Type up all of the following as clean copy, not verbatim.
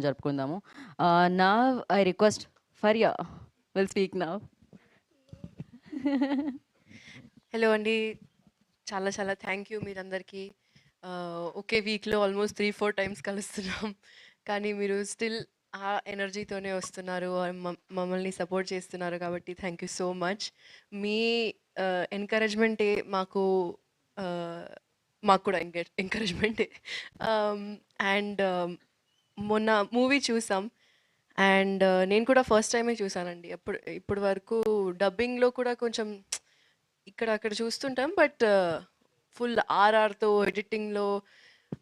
జరుపుకుందాము. Now I request Fariya will speak now. Hello అండి. చాలా చాలా థ్యాంక్ యూ మీరందరికీ. ఒకే వీక్లో ఆల్మోస్ట్ 3-4 టైమ్స్ కలుస్తున్నాం. కానీ మీరు స్టిల్ ఆ ఎనర్జీతోనే వస్తున్నారు, మమ్మల్ని సపోర్ట్ చేస్తున్నారు కాబట్టి థ్యాంక్ యూ సో మచ్. మీ ఎంకరేజ్మెంటే మాకు మాకు కూడా ఎంకరేజ్మెంటే. అండ్ మొన్న మూవీ చూసాం. అండ్ నేను కూడా ఫస్ట్ టైమే చూసానండి. ఇప్పుడు వరకు డబ్బింగ్లో కూడా కొంచెం ఇక్కడ అక్కడ చూస్తుంటాం. బట్ ఫుల్ ఆర్ఆర్తో ఎడిటింగ్లో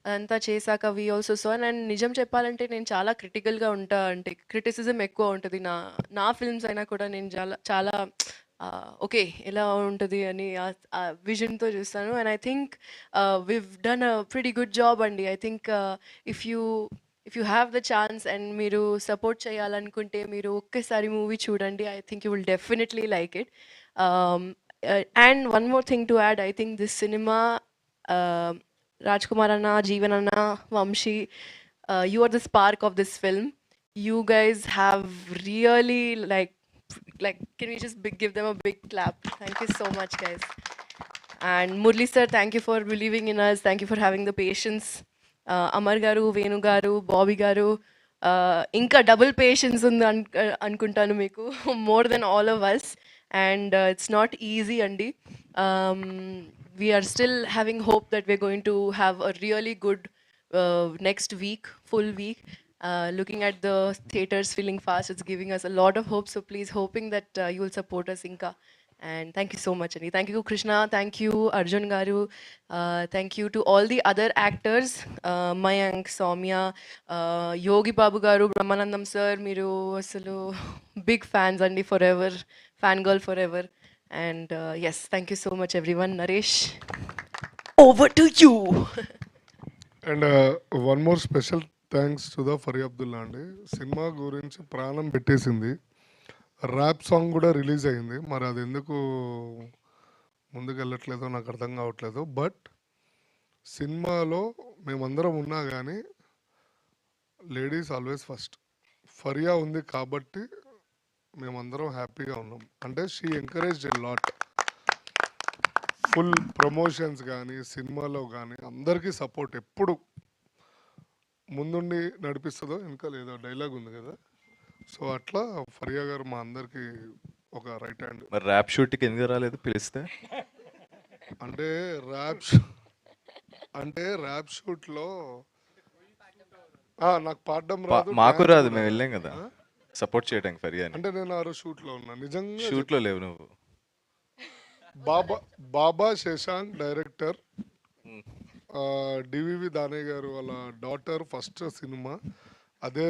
అదంతా చేశాక వి ఆల్సో సో. అండ్ నిజం చెప్పాలంటే నేను చాలా క్రిటికల్గా ఉంటా. అంటే క్రిటిసిజం ఎక్కువ ఉంటుంది నా నా ఫిల్మ్స్ అయినా కూడా. నేను చాలా చాలా ఓకే ఎలా ఉంటుంది అని ఆ విజన్తో చూస్తాను. And I think we've done a pretty good job అండి. I think if you have the chance and మీరు సపోర్ట్ చేయాలనుకుంటే మీరు ఒక్కసారి మూవీ చూడండి. I think you will definitely like it. And one more thing to add, I think this cinema, Rajkumar Anna, Jeevan Anna, Vamshi, you are the spark of this film. You guys have really like can we just give them a big clap? Thank you so much, guys. And Murli sir, thank you for believing in us. Thank you for having the patience. Amar garu, Venu garu, Bobby garu, ఇంకా double patience ఉంది అనుకుంటాను మీకు, more than all of us. And it's not easy అండి. We are still having hope that we are going to have a really good next week, full week. Looking at the theaters filling fast, it's giving us a lot of hope. So please, hoping that you will support us, Inka. And thank you so much, Ani. Thank you, Krishna. Thank you, Arjun Garu. Thank you to all the other actors, Mayank, Soumya, Yogi Babu Garu, Brahmanandam sir. Miru asalu big fans andi forever, fangirl forever. And yes, thank you so much, everyone. Naresh, over to you. And one more special thanks to the Fari Abdullah అండి. Cinema గురించి ప్రాణం పెట్టేసింది. Rap song కూడా release అయింది. మరి అది ఎందుకు ముందుకు వెళ్ళట్లేదో నాకు అర్థం కావట్లేదు. బట్ సినిమాలో మేమందరం ఉన్నా కానీ లేడీస్ ఆల్వేస్ ఫస్ట్. ఫరియా ఉంది కాబట్టి మేమందరం హ్యాపీగా ఉన్నాం. అంటే she encourage a lot. Full promotions కానీ సినిమాలో కానీ అందరికీ సపోర్ట్ ఎప్పుడు ముందుండి నడిపిస్తుందో. ఇంకా లేదో డైలాగ్ ఉంది కదా, సో అట్లా ఫరియా గారు మా అందరికి ఒక రైట్ హ్యాండ్. మరి ర్యాప్ షూట్కి ఎందుకు రాలేదు పిలిస్తే? అంటే ర్యాప్ షూట్లో నాకు పాడడం రాదు, మాకు రాదు, మేము వెళ్ళాం కదా సపోర్ట్ చేయడానికి ఫరియా. అంటే నేను ఆ రోజు షూట్లో ఉన్నా. నిజంగా షూట్లో లేవు నువ్వు. బాబా శశాంక్ డైరెక్టర్, డివివి దానయ్య గారు వాళ్ళ డాటర్ ఫస్ట్ సినిమా. అదే